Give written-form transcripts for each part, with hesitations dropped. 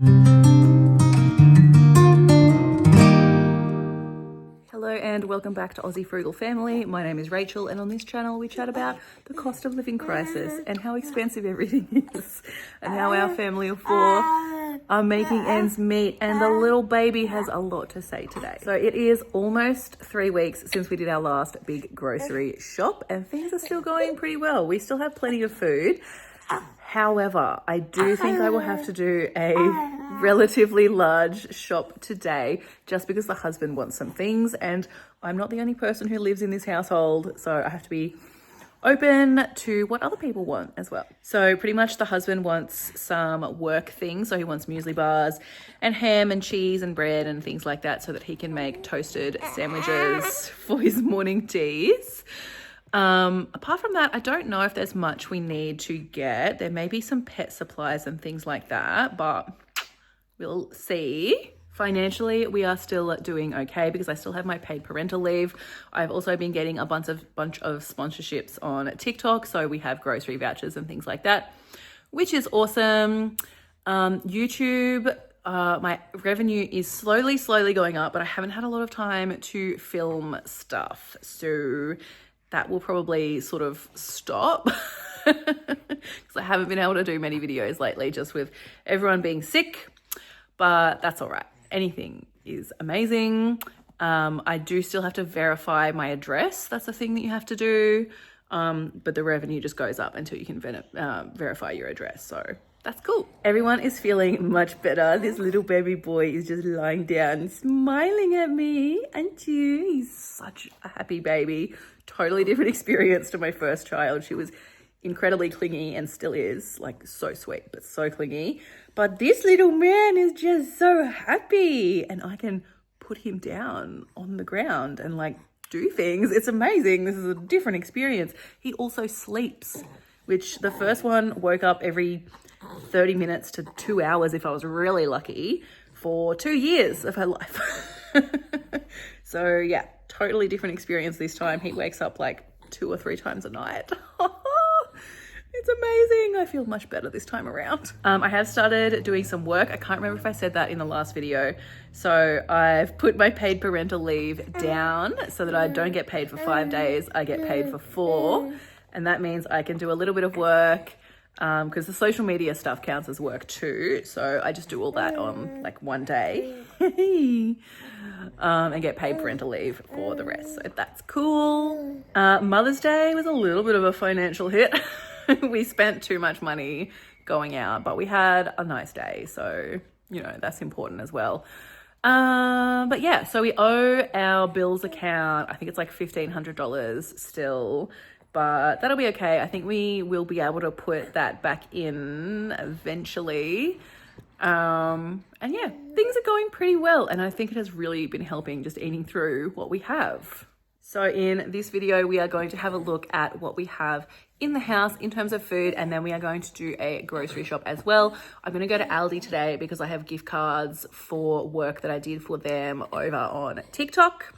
Hello and welcome back to Aussie Frugal Family. My name is Rachel and on this channel we chat about the cost of living crisis and how expensive everything is and how our family of four are making ends meet, and the little baby has a lot to say today. So it is almost 3 weeks since we did our last big grocery shop and things are still going pretty well. We still have plenty of food. However, I do think I will have to do a relatively large shop today just because the husband wants some things and I'm not the only person who lives in this household, so I have to be open to what other people want as well. So pretty much the husband wants some work things. So he wants muesli bars and ham and cheese and bread and things like that so that he can make toasted sandwiches for his morning teas. Apart from that, I don't know if there's much we need to get. There may be some pet supplies and things like that, but we'll see. Financially, we are still doing okay because I still have my paid parental leave. I've also been getting a bunch of sponsorships on TikTok. So we have grocery vouchers and things like that, which is awesome. YouTube, my revenue is slowly going up, but I haven't had a lot of time to film stuff. So that will probably sort of stop because I haven't been able to do many videos lately just with everyone being sick, but that's all right. Anything is amazing. I do still have to verify my address. That's a thing that you have to do, but the revenue just goes up until you can verify your address. So that's cool. Everyone is feeling much better. This little baby boy is just lying down smiling at me, and you, he's such a happy baby. Totally different experience to my first child. She was incredibly clingy and still is, like, so sweet but so clingy. But this little man is just so happy and I can put him down on the ground and like do things. It's amazing. This is a different experience. He also sleeps, which the first one woke up every 30 minutes to 2 hours if I was really lucky for 2 years of her life. So yeah, totally different experience this time. He wakes up like 2 or 3 times a night. It's amazing. I feel much better this time around. I have started doing some work. I can't remember if I said that in the last video. So I've put my paid parental leave down so that I don't get paid for 5 days. I get paid for 4. And that means I can do a little bit of work because the social media stuff counts as work too. So I just do all that on like 1 day and get paid parental leave for the rest. So that's cool. Mother's Day was a little bit of a financial hit. We spent too much money going out, but we had a nice day. So, you know, that's important as well. But yeah, so we owe our bills account, I think it's like $1,500 still, but that'll be okay. I think we will be able to put that back in eventually. And yeah, things are going pretty well. And I think it has really been helping just eating through what we have. So in this video, we are going to have a look at what we have in the house in terms of food, and then we are going to do a grocery shop as well. I'm going to go to Aldi today because I have gift cards for work that I did for them over on TikTok.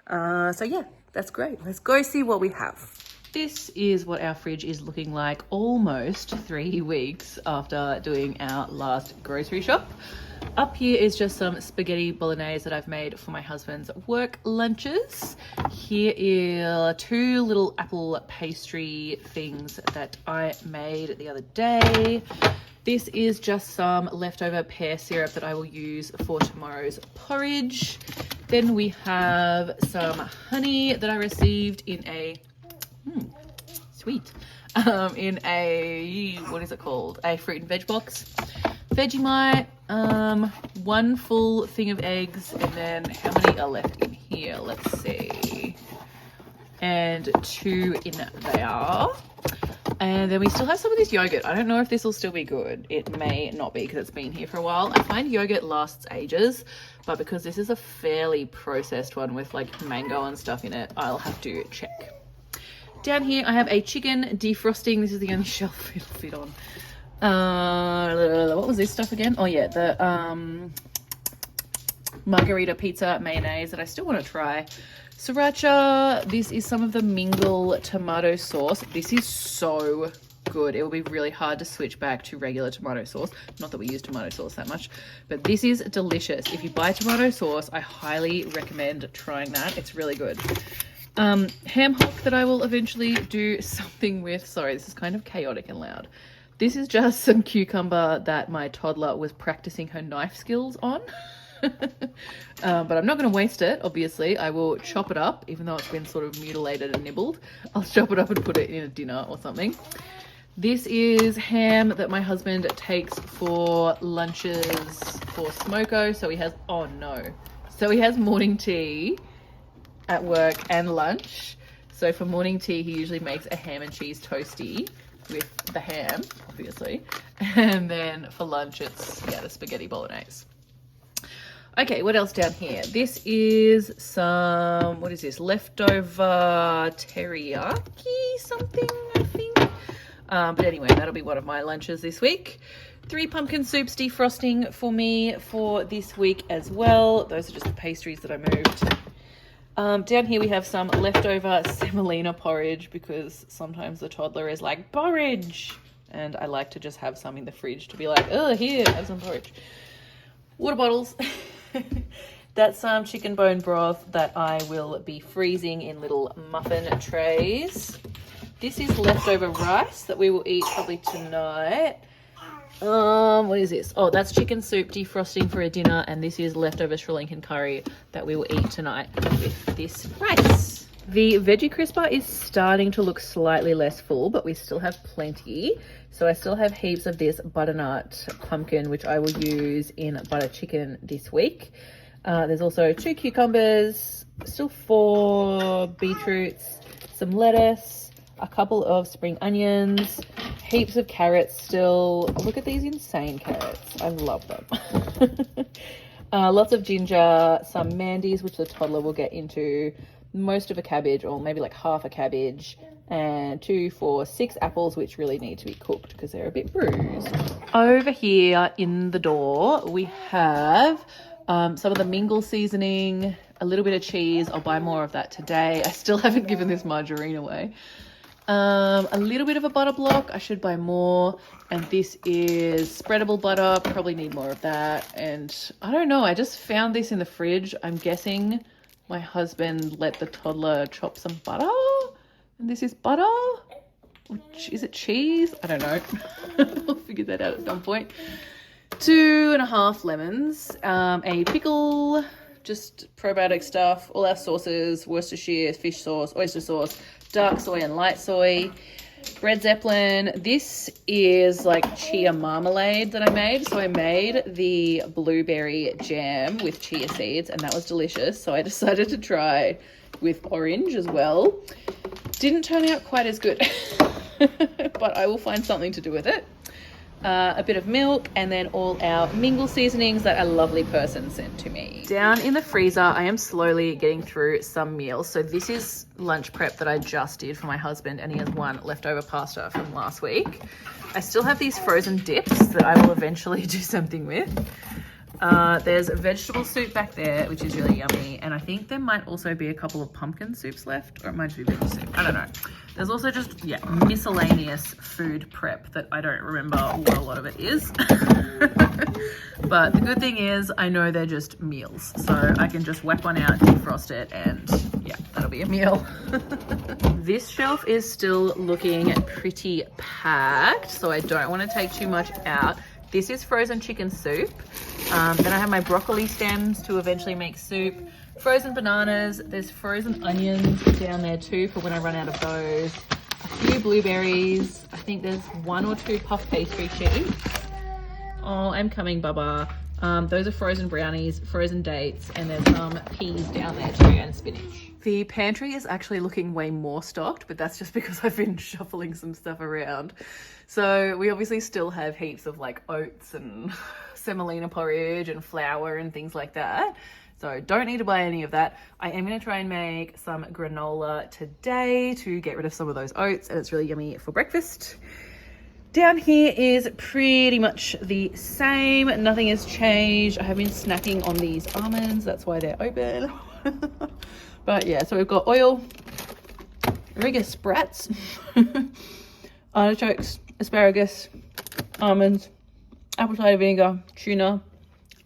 So yeah, that's great. Let's go see what we have. This is what our fridge is looking like almost 3 weeks after doing our last grocery shop. Up here is just some spaghetti bolognese that I've made for my husband's work lunches. Here are 2 little apple pastry things that I made the other day. This is just some leftover pear syrup that I will use for tomorrow's porridge. Then we have some honey that I received in a sweet in a, what is it called, a fruit and veg box. Vegemite, 1 full thing of eggs, and then how many are left in here? Let's see. And 2 in there. And then we still have some of this yogurt. I don't know if this will still be good. It may not be because it's been here for a while. I find yogurt lasts ages, but because this is a fairly processed one with like mango and stuff in it, I'll have to check. Down here, I have a chicken defrosting. This is the only shelf it'll fit on. What was this stuff again? Oh yeah, the margarita pizza mayonnaise that I still want to try. Sriracha. This is some of the Mingle tomato sauce. This is so good. It will be really hard to switch back to regular tomato sauce. Not that we use tomato sauce that much, but this is delicious. If you buy tomato sauce, I highly recommend trying that. It's really good. Ham hock that I will eventually do something with. Sorry, this is kind of chaotic and loud. This is just some cucumber that my toddler was practicing her knife skills on. But I'm not going to waste it, obviously. I will chop it up, even though it's been sort of mutilated and nibbled. I'll chop it up and put it in a dinner or something. This is ham that my husband takes for lunches for smoko. So he has, oh no. So he has morning tea at work and lunch. So for morning tea, he usually makes a ham and cheese toastie with the ham, obviously. And then for lunch, it's, the spaghetti bolognese. Okay, what else down here? This is some, what is this? Leftover teriyaki something, I think. But anyway, that'll be one of my lunches this week. 3 pumpkin soups defrosting for me for this week as well. Those are just the pastries that I moved. Down here we have some leftover semolina porridge because sometimes the toddler is like, porridge! And I like to just have some in the fridge to be like, oh, here, have some porridge. Water bottles. That's some chicken bone broth that I will be freezing in little muffin trays. This is leftover rice that we will eat probably tonight. What is this? Oh, that's chicken soup defrosting for a dinner, and this is leftover Sri Lankan curry that we will eat tonight with this rice. The veggie crisper is starting to look slightly less full, but we still have plenty. So I still have heaps of this butternut pumpkin, which I will use in butter chicken this week. There's also 2 cucumbers, still 4 beetroots, some lettuce, a couple of spring onions, heaps of carrots still. Look at these insane carrots. I love them. Lots of ginger, some mandies, which the toddler will get into, most of a cabbage, or maybe like half a cabbage, and 2, 4, 6 apples, which really need to be cooked because they're a bit bruised. Over here in the door, we have some of the mingle seasoning, a little bit of cheese. I'll buy more of that today. I still haven't given this margarine away. A little bit of a butter block. I should buy more. And this is spreadable butter. Probably need more of that. And I don't know. I just found this in the fridge. I'm guessing my husband let the toddler chop some butter. And this is butter. Is it cheese? I don't know. I'll figure that out at some point. 2.5 lemons. A pickle. Just probiotic stuff. All our sauces. Worcestershire, fish sauce, oyster sauce, dark soy and light soy. Bread Zeppelin. This is like chia marmalade that I made. So I made the blueberry jam with chia seeds, and that was delicious. So I decided to try with orange as well. Didn't turn out quite as good, but I will find something to do with it. A bit of milk, and then all our mingle seasonings that a lovely person sent to me. Down in the freezer, I am slowly getting through some meals. So this is lunch prep that I just did for my husband, and he has 1 leftover pasta from last week. I still have these frozen dips that I will eventually do something with. There's a vegetable soup back there, which is really yummy. And I think there might also be a couple of pumpkin soups left, or it might just be veggie soup. I don't know. There's also just, miscellaneous food prep that I don't remember what a lot of it is. But the good thing is I know they're just meals. So I can just whack one out, defrost it, and that'll be a meal. This shelf is still looking pretty packed, so I don't want to take too much out. This is frozen chicken soup. Then I have my broccoli stems to eventually make soup. Frozen bananas. There's frozen onions down there too for when I run out of those. A few blueberries. I think there's 1 or 2 puff pastry sheets. Oh, I'm coming, Bubba. Those are frozen brownies, frozen dates, and there's some peas down there too, and spinach. The pantry is actually looking way more stocked, but that's just because I've been shuffling some stuff around. So we obviously still have heaps of like oats and semolina porridge and flour and things like that. So don't need to buy any of that. I am going to try and make some granola today to get rid of some of those oats, and it's really yummy for breakfast. Down here is pretty much the same. Nothing has changed. I have been snacking on these almonds. That's why they're open. But yeah, so we've got oil, Riga Sprats, artichokes, asparagus, almonds, apple cider vinegar, tuna,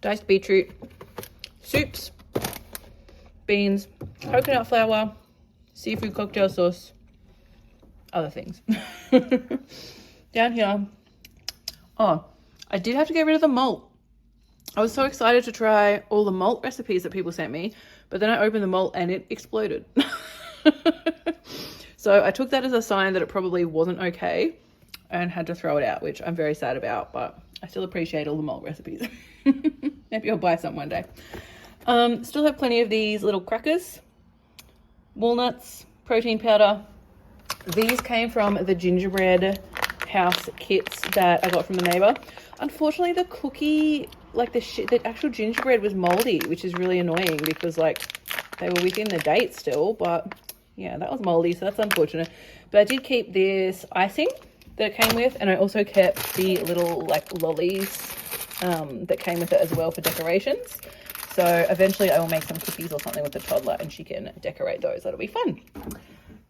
diced beetroot, soups, beans, coconut flour, seafood cocktail sauce, other things. Down here, oh, I did have to get rid of the malt. I was so excited to try all the malt recipes that people sent me, but then I opened the malt and it exploded. So I took that as a sign that it probably wasn't okay and had to throw it out, which I'm very sad about, but I still appreciate all the malt recipes. Maybe I'll buy some one day. Still have plenty of these little crackers, walnuts, protein powder. These came from the gingerbread house kits that I got from the neighbor. Unfortunately, the cookie, like the actual gingerbread was moldy, which is really annoying because like they were within the date still, but yeah, that was moldy, so that's unfortunate. But I did keep this icing that it came with, and I also kept the little like lollies that came with it as well for decorations. So eventually I will make some cookies or something with the toddler and she can decorate those. That'll be fun.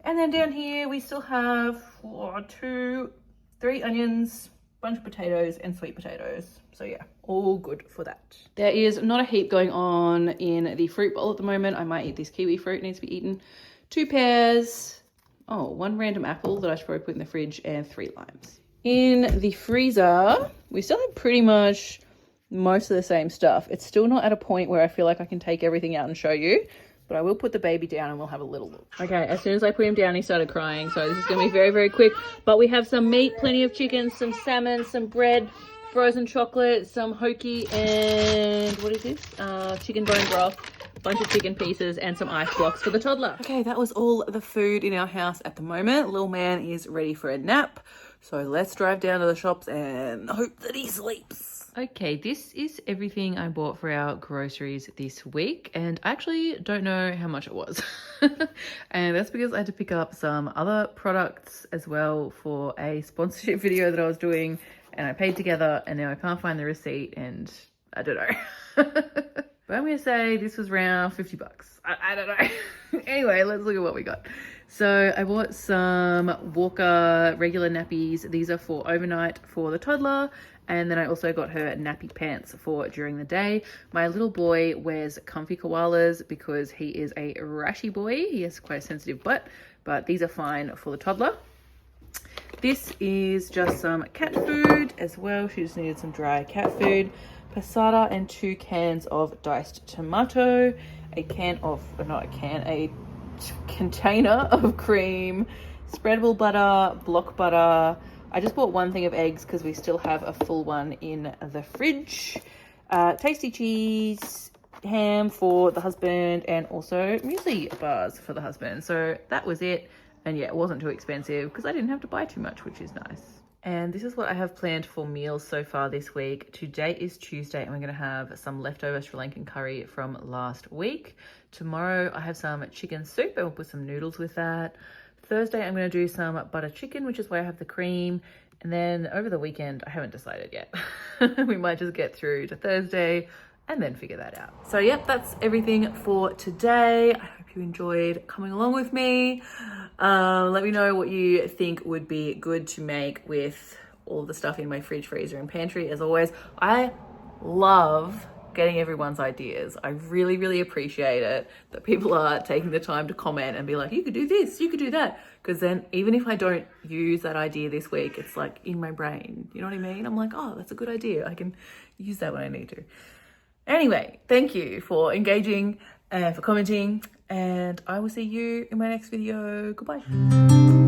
And then down here we still have 3 onions, bunch of potatoes and sweet potatoes. So yeah, all good for that. There is not a heap going on in the fruit bowl at the moment. I might eat this kiwi fruit, it needs to be eaten. 2 pears, 1 random apple that I should probably put in the fridge, and 3 limes. In the freezer, we still have pretty much most of the same stuff. It's still not at a point where I feel like I can take everything out and show you, but I will put the baby down and we'll have a little look. Okay, as soon as I put him down, he started crying, so this is gonna be very, very quick. But we have some meat, plenty of chicken, some salmon, some bread, frozen chocolate, some hoki, and what is this? Chicken bone broth, a bunch of chicken pieces, and some ice blocks for the toddler. Okay, that was all the food in our house at the moment. Little man is ready for a nap, so let's drive down to the shops and hope that he sleeps. Okay, this is everything I bought for our groceries this week, and I actually don't know how much it was. And that's because I had to pick up some other products as well for a sponsorship video that I was doing, and I paid together, and now I can't find the receipt, and I don't know. But I'm going to say this was around 50 bucks. I don't know. Anyway, let's look at what we got. So I bought some Walker regular nappies. These are for overnight for the toddler. And then I also got her nappy pants for during the day. My little boy wears comfy koalas because he is a rashy boy. He has quite a sensitive butt, but these are fine for the toddler. This is just some cat food as well. She just needed some dry cat food. Passata and 2 cans of diced tomato. A container of cream. Spreadable butter, block butter. I just bought 1 thing of eggs because we still have a full one in the fridge. Tasty cheese, ham for the husband, and also muesli bars for the husband. So that was it. And yeah, it wasn't too expensive because I didn't have to buy too much, which is nice. And this is what I have planned for meals so far this week. Today is Tuesday and we're going to have some leftover Sri Lankan curry from last week. Tomorrow I have some chicken soup and we'll put some noodles with that. Thursday I'm going to do some butter chicken, which is where I have the cream. And then over the weekend, I haven't decided yet. We might just get through to Thursday and then figure that out. So yep, that's everything for today. I hope you enjoyed coming along with me. Let me know what you think would be good to make with all the stuff in my fridge, freezer, and pantry. As always, I love getting everyone's ideas. I really, really appreciate it that people are taking the time to comment and be like, you could do this, you could do that. Because then even if I don't use that idea this week, it's like in my brain. You know what I mean? I'm like, oh, that's a good idea. I can use that when I need to. Anyway, thank you for engaging and for commenting. And I will see you in my next video. Goodbye.